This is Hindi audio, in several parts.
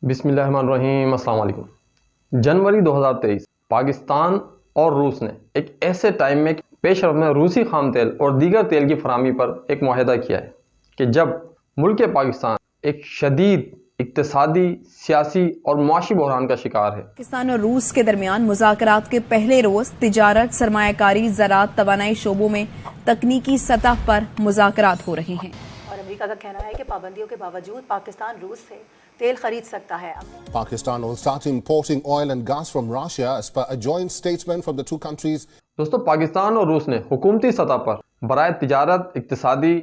बिस्मिल्लाहिर्रहमानिर्रहीम, अस्सलाम वालेकुम। जनवरी 2023 पाकिस्तान और रूस ने एक ऐसे टाइम में पेशरफ में रूसी खाम तेल और दीगर तेल की फराहमी पर एक मुआहदा किया है कि जब मुल्क पाकिस्तान एक शदीद इक्तिसादी, सियासी और मुआशी बहरान का शिकार है। पाकिस्तान और रूस के दरमियान मुज़ाकरात के पहले रोज तिजारत, सरमायाकारी, ज़राअत, तवानाई शोबों में तकनीकी सतह पर मुज़ाकरात हो रहे हैं और अमेरिका का कहना है कि पाबंदियों के बावजूद पाकिस्तान रूस से तेल खरीद सकता है। Pakistan will start importing oil and gas from Russia as per a joint statement from the two countries. दोस्तों, पाकिस्तान और रूस ने हुकूमती सतह पर बराए तिजारत, इक्तिसादी,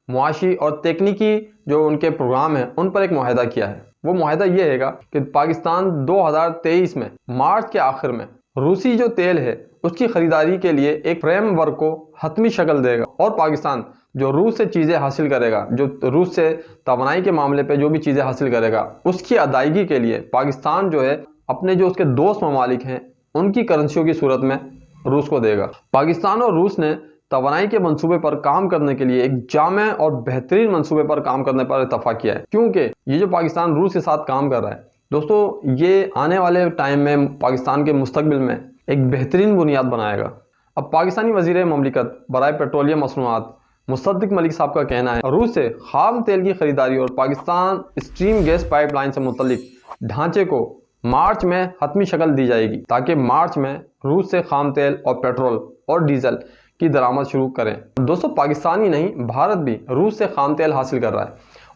मुआशी और तकनीकी जो उनके प्रोग्राम हैं उन पर एक मुआहदा किया है। वो मुआहदा ये हैगा कि पाकिस्तान 2023 में मार्च के आखिर में रूसी जो तेल है उसकी खरीदारी के लिए एक फ्रेमवर्क को हतमी शक्ल देगा और पाकिस्तान जो रूस से चीज़ें हासिल करेगा, जो रूस से तवानाई के मामले पे जो भी चीज़ें हासिल करेगा, उसकी अदायगी के लिए पाकिस्तान जो है अपने जो उसके दोस्त ममालिक हैं उनकी करेंसियों की सूरत में रूस को देगा। पाकिस्तान और रूस ने तवानाई के मंसूबे पर काम करने के लिए एक जामे और बेहतरीन मंसूबे पर काम करने पर इत्तफाक किया है, क्योंकि ये जो पाकिस्तान रूस के साथ काम कर रहा है दोस्तों, ये आने वाले टाइम में पाकिस्तान के मुस्तकबिल में एक बेहतरीन बुनियाद बनाएगा। अब पाकिस्तानी वज़ीर ममलिकत बराए पेट्रोलियम मसनूआत मुसद्दिक मलिक साहब का कहना है रूस से खाम तेल की खरीदारी और पाकिस्तान स्ट्रीम गैस पाइपलाइन से मुतल्लिक ढांचे को मार्च में हतमी शक्ल दी जाएगी ताकि मार्च में रूस से खाम तेल और पेट्रोल और डीजल की दरामद शुरू करें। दोस्तों, पाकिस्तान ही नहीं, भारत भी रूस से खाम तेल हासिल कर रहा है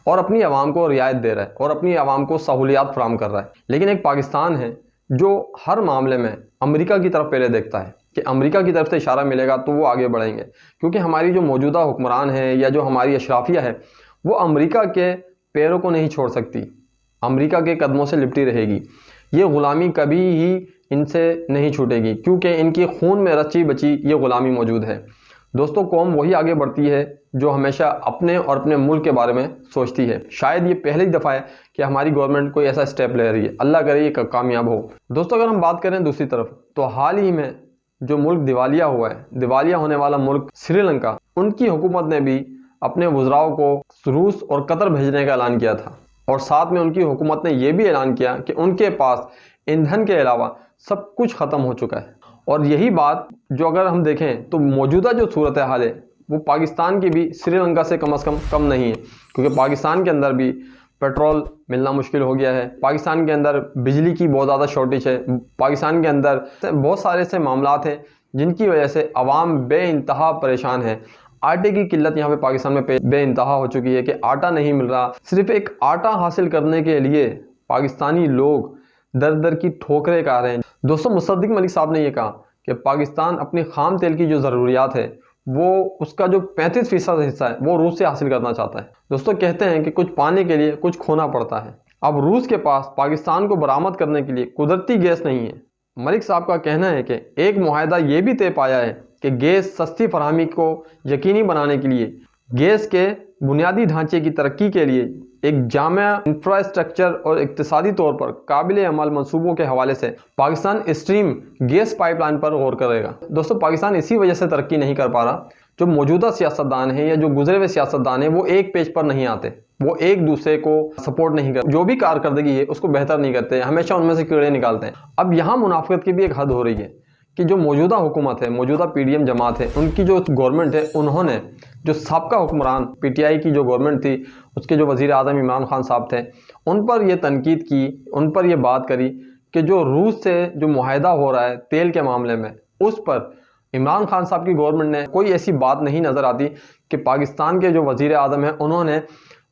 और अपनी आवाम को रियायत दे रहा है और अपनी आवाम को सहूलियात फराहम कर रहा है। लेकिन एक पाकिस्तान है जो हर मामले में अमेरिका की तरफ पहले देखता है कि अमेरिका की तरफ से इशारा मिलेगा तो वो आगे बढ़ेंगे, क्योंकि हमारी जो मौजूदा हुक्मरान है या जो हमारी अशराफिया है वो अमेरिका के पैरों को नहीं छोड़ सकती, अमेरिका के कदमों से लिपटी रहेगी। ये ग़ुलामी कभी ही इनसे नहीं छूटेगी, क्योंकि इनकी खून में रची बची ये ग़ुलामी मौजूद है। दोस्तों, कौम वही आगे बढ़ती है जो हमेशा अपने और अपने मुल्क के बारे में सोचती है। शायद ये पहली दफ़ा है कि हमारी गवर्नमेंट कोई ऐसा स्टेप ले रही है, अल्लाह करे ये कामयाब हो। दोस्तों, अगर हम बात करें दूसरी तरफ, तो हाल ही में जो मुल्क दिवालिया हुआ है, दिवालिया होने वाला मुल्क श्रीलंका, उनकी हुकूमत ने भी अपने वज़राओं को रूस और कतर भेजने का ऐलान किया था और साथ में उनकी हुकूमत ने यह भी ऐलान किया कि उनके पास ईंधन के अलावा सब कुछ ख़त्म हो चुका है। और यही बात जो अगर हम देखें तो मौजूदा जो सूरत हाल है वो पाकिस्तान की भी श्रीलंका से कम से कम नहीं है, क्योंकि पाकिस्तान के अंदर भी पेट्रोल मिलना मुश्किल हो गया है, पाकिस्तान के अंदर बिजली की बहुत ज़्यादा शॉर्टेज है, पाकिस्तान के अंदर बहुत सारे ऐसे मामलात हैं जिनकी वजह से अवाम बेइंतहा परेशान है। आटे की किल्लत यहाँ पे पाकिस्तान में बेइंतहा हो चुकी है कि आटा नहीं मिल रहा। सिर्फ एक आटा हासिल करने के लिए पाकिस्तानी लोग दर दर की ठोकरें खा रहे हैं। दोस्तों, मुसद्दिक मलिक साहब ने यह कहा कि पाकिस्तान अपनी खाम तेल की जो ज़रूरियात है वो उसका जो 35% हिस्सा है वो रूस से हासिल करना चाहता है। दोस्तों, कहते हैं कि कुछ पाने के लिए कुछ खोना पड़ता है। अब रूस के पास पाकिस्तान को बरामद करने के लिए कुदरती गैस नहीं है। मलिक साहब का कहना है कि एक मुआहदा ये भी तय पाया है कि गैस सस्ती फराहमी को यकीनी बनाने के लिए गैस के बुनियादी ढांचे की तरक्की के लिए एक जामिया इंफ्रास्ट्रक्चर और इक्तिसादी तौर पर काबिल अमल मंसूबों के हवाले से पाकिस्तान स्ट्रीम गैस पाइपलाइन पर गौर करेगा। दोस्तों, पाकिस्तान इसी वजह से तरक्की नहीं कर पा रहा, जो मौजूदा सियासतदान हैं या जो गुजरे हुए सियासतदान हैं वो एक पेज पर नहीं आते, वो एक दूसरे को सपोर्ट नहीं करते, जो भी कारकर्दगी है उसको बेहतर नहीं करते, हमेशा उनमें से कीड़े निकालते हैं। अब यहाँ मुनाफिकत की भी एक हद हो रही है कि जो मौजूदा हुकूमत है, मौजूदा पीडीएम जमात है, उनकी जो गवर्नमेंट है, उन्होंने जो साबका हुक्मरान पीटीआई की जो गवर्नमेंट थी उसके जो वज़ीर आज़म इमरान खान साहब थे, उन पर यह तनकीद की, उन पर यह बात करी कि जो रूस से जो मुआहदा हो रहा है तेल के मामले में, उस पर इमरान खान साहब की गवर्नमेंट ने कोई ऐसी बात नहीं नज़र आती कि पाकिस्तान के जो वज़ीर आज़म हैं उन्होंने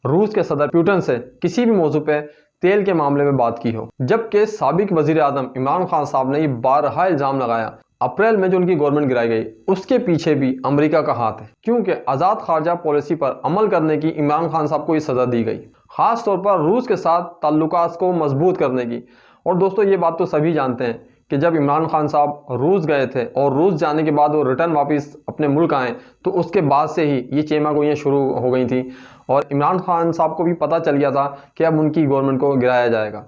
रूस के सदर पुतिन से किसी भी मौजू पे तेल के मामले में बात की हो। जबकि साबिक वज़ीर आज़म इमरान खान साहब ने ये बारहा इल्ज़ाम लगाया अप्रैल में जो उनकी गवर्नमेंट गिराई गई उसके पीछे भी अमेरिका का हाथ है, क्योंकि आज़ाद खारजा पॉलिसी पर अमल करने की इमरान खान साहब को ये सज़ा दी गई, ख़ास तौर पर रूस के साथ ताल्लुकात को मजबूत करने की। और दोस्तों, ये बात तो सभी जानते हैं कि जब इमरान खान साहब रूस गए थे और रूस जाने के बाद वो रिटर्न वापस अपने मुल्क आए तो उसके बाद से ही ये चेमागोइयाँ शुरू हो गई थी और इमरान खान साहब को भी पता चल गया था कि अब उनकी गवर्नमेंट को गिराया जाएगा।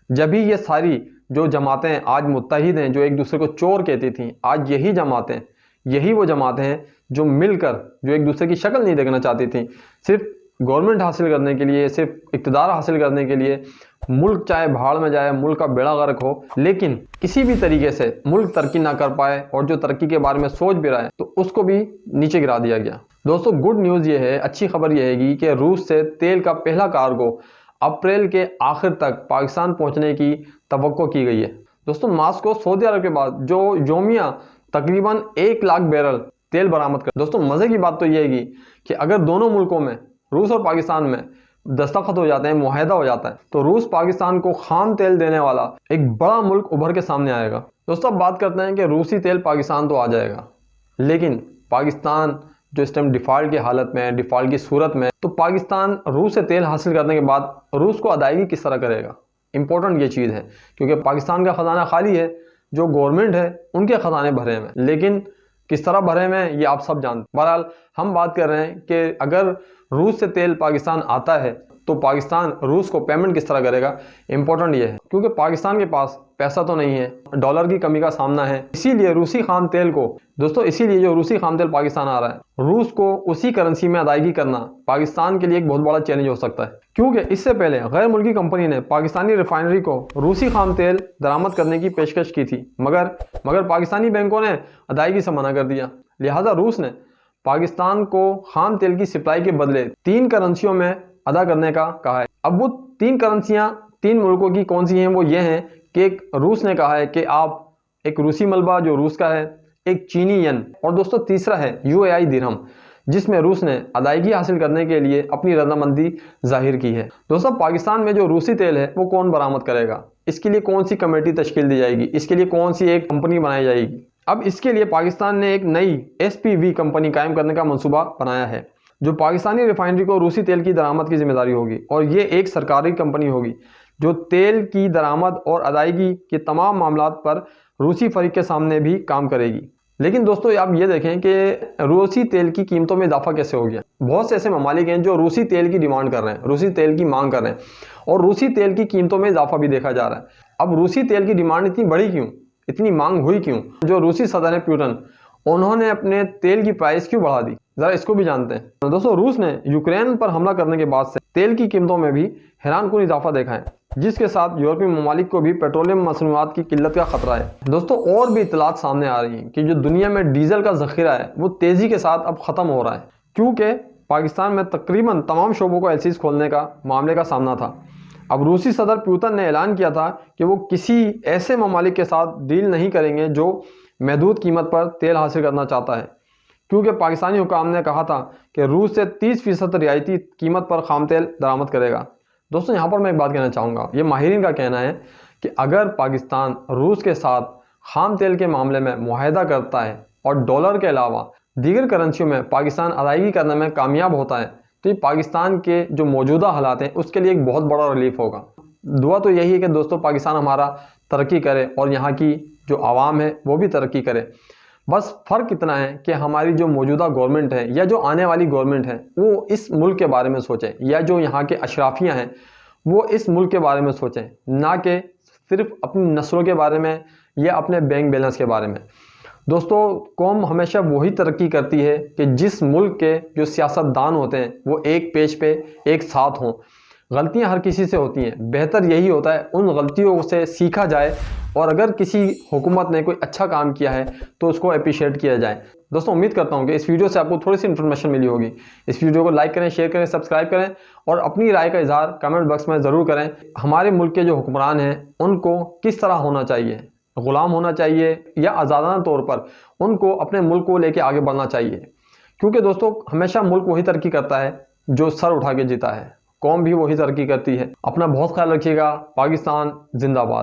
जब भी ये सारी जो जमातें आज मुत्तहिद हैं, जो एक दूसरे को चोर कहती थी, आज यही जमातें, यही वो जमातें हैं जो मिलकर जो एक दूसरे की शक्ल नहीं देखना चाहती थी, सिर्फ गवर्नमेंट हासिल करने के लिए, सिर्फ इक़्तिदार हासिल करने के लिए मुल्क चाहे भाड़ में जाए, मुल्क का बेड़ा गर्क हो, लेकिन किसी भी तरीके से मुल्क तरक्की ना कर पाए और जो तरक्की के बारे में सोच भी रहा है तो उसको भी नीचे गिरा दिया गया। दोस्तों गुड न्यूज़ ये है, अच्छी खबर ये है कि रूस से तेल का पहला कार्गो अप्रैल के आखिर तक पाकिस्तान पहुंचने की तवक्को की गई है। दोस्तों मॉस्को सऊदी अरब के बाद जो योमिया तकरीबन 1 लाख बैरल तेल बरामद कर। दोस्तों मज़े की बात तो ये है कि अगर दोनों मुल्कों में, रूस और पाकिस्तान में दस्तखत हो जाते हैं, मुआहदा हो जाता है, तो रूस पाकिस्तान को खाम तेल देने वाला एक बड़ा मुल्क उभर के सामने आएगा। दोस्तों अब बात करते हैं कि रूसी तेल पाकिस्तान तो आ जाएगा, लेकिन पाकिस्तान जो इस टाइम डिफ़ॉल्ट की हालत में है, डिफ़ॉल्ट की सूरत में, तो पाकिस्तान रूस से तेल हासिल करने के बाद रूस को अदायगी किस तरह करेगा। इंपॉर्टेंट ये चीज़ है, क्योंकि पाकिस्तान का ख़जाना खाली है, जो गवर्नमेंट है उनके ख़जाने भरे हुए हैं, लेकिन किस तरह भरे हुए हैं ये आप सब जानते हैं। बहरहाल हम बात कर रहे हैं कि अगर रूस से तेल पाकिस्तान आता है तो पाकिस्तान रूस को पेमेंट किस तरह करेगा। इंपॉर्टेंट ये है क्योंकि पाकिस्तान के पास पैसा तो नहीं है, डॉलर की कमी का सामना है, इसीलिए रूसी खाम तेल को, दोस्तों इसीलिए जो रूसी खाम तेल पाकिस्तान आ रहा है, रूस को उसी करेंसी में अदायगी करना पाकिस्तान के लिए एक बहुत बड़ा चैलेंज हो सकता है। क्योंकि इससे पहले गैर मुल्की कंपनी ने पाकिस्तानी रिफाइनरी को रूसी खाम तेल दरामद करने की पेशकश की थी, मगर पाकिस्तानी बैंकों ने अदायगी से मना कर दिया। लिहाजा रूस ने पाकिस्तान को खाम तेल की सप्लाई के बदले 3 करेंसियों में अदा करने का कहा है। अब वो 3 करेंसियां 3 मुल्कों की कौन सी हैं, वो ये हैं कि एक रूस ने कहा है कि आप एक रूसी मलबा जो रूस का है, एक चीनी यन, और दोस्तों तीसरा है UAE दिरहम, जिसमें रूस ने अदायगी हासिल करने के लिए अपनी रजामंदी जाहिर की है। दोस्तों पाकिस्तान में जो रूसी तेल है वो कौन बरामद करेगा, इसके लिए कौन सी कमेटी तश्कील दी जाएगी, इसके लिए कौन सी एक कंपनी बनाई जाएगी। अब इसके लिए पाकिस्तान ने एक नई SPV कंपनी कायम करने का मंसूबा बनाया है, जो पाकिस्तानी रिफाइनरी को रूसी तेल की दरामद की जिम्मेदारी होगी, और ये एक सरकारी कंपनी होगी जो तेल की दरामद और अदायगी के तमाम मामलात पर रूसी फरीक के सामने भी काम करेगी। लेकिन दोस्तों आप ये देखें कि रूसी तेल की कीमतों में इजाफा कैसे हो गया। बहुत से ऐसे ममालिक हैं जो रूसी तेल की डिमांड कर रहे हैं, रूसी तेल की मांग कर रहे हैं, और रूसी तेल की कीमतों में इजाफा भी देखा जा रहा है। अब रूसी तेल की डिमांड इतनी बढ़ी क्यों, इतनी मांग हुई क्यों? जो रूसी सदर है पुतिन, उन्होंने अपने तेल की प्राइस क्यों बढ़ा दी, जरा इसको भी जानते हैं। दोस्तों रूस ने यूक्रेन पर हमला करने के बाद से तेल की कीमतों में भी हैरानकुन इजाफा देखा है, जिसके साथ यूरोपीय ममालिक को भी पेट्रोलियम मसनूआत की किल्लत का खतरा है। दोस्तों और भी इतलात सामने आ रही हैं कि जो दुनिया में डीजल का जखीरा है वो तेजी के साथ अब खत्म हो रहा है, क्योंकि पाकिस्तान में तकरीबन तमाम शोबों को एलसीज खोलने का मामले का सामना था। अब रूसी सदर पुतिन ने ऐलान किया था कि वो किसी ऐसे ममालिक के साथ डील नहीं करेंगे जो महदूद कीमत पर तेल हासिल करना चाहता है, क्योंकि पाकिस्तानी हुकाम ने कहा था कि रूस से 30% रियायती कीमत पर खाम तेल दरामद करेगा। दोस्तों यहाँ पर मैं एक बात कहना चाहूँगा, ये माहिरीन का कहना है कि अगर पाकिस्तान रूस के साथ खाम तेल के मामले में मुआहदा करता है और डॉलर के अलावा दीगर करेंसियों में पाकिस्तान अदायगी करने में कामयाब होता है, तो ये पाकिस्तान के जो मौजूदा हालात हैं उसके लिए एक बहुत बड़ा रिलीफ होगा। दुआ तो यही है कि दोस्तों पाकिस्तान हमारा तरक्की करे और यहाँ की जो आवाम है वो भी तरक्की करे। बस फ़र्क इतना है कि हमारी जो मौजूदा गवर्नमेंट है या जो आने वाली गवर्नमेंट है वो इस मुल्क के बारे में सोचें, या जो यहाँ के अशराफियाँ हैं वो इस मुल्क के बारे में सोचें, ना कि सिर्फ अपनी नस्लों के बारे में या अपने बैंक बैलेंस के बारे में। दोस्तों कौम हमेशा वही तरक्की करती है कि जिस मुल्क के जो सियासतदान होते हैं वो एक पेज पे एक साथ हों। गलतियां हर किसी से होती हैं, बेहतर यही होता है उन गलतियों से सीखा जाए, और अगर किसी हुकूमत ने कोई अच्छा काम किया है तो उसको अप्रिशिएट किया जाए। दोस्तों उम्मीद करता हूं कि इस वीडियो से आपको थोड़ी सी इन्फॉर्मेशन मिली होगी। इस वीडियो को लाइक करें, शेयर करें, सब्सक्राइब करें और अपनी राय का इजहार कमेंट बॉक्स में ज़रूर करें। हमारे मुल्क के जो हुक्मरान हैं उनको किस तरह होना चाहिए, ग़ुलाम होना चाहिए या आज़ादाना तौर पर उनको अपने मुल्क को लेकर आगे बढ़ना चाहिए, क्योंकि दोस्तों हमेशा मुल्क वही तरक्की करता है जो सर उठा के जीता है, कौम भी वही तरक्की करती है। अपना बहुत ख्याल रखिएगा। पाकिस्तान जिंदाबाद।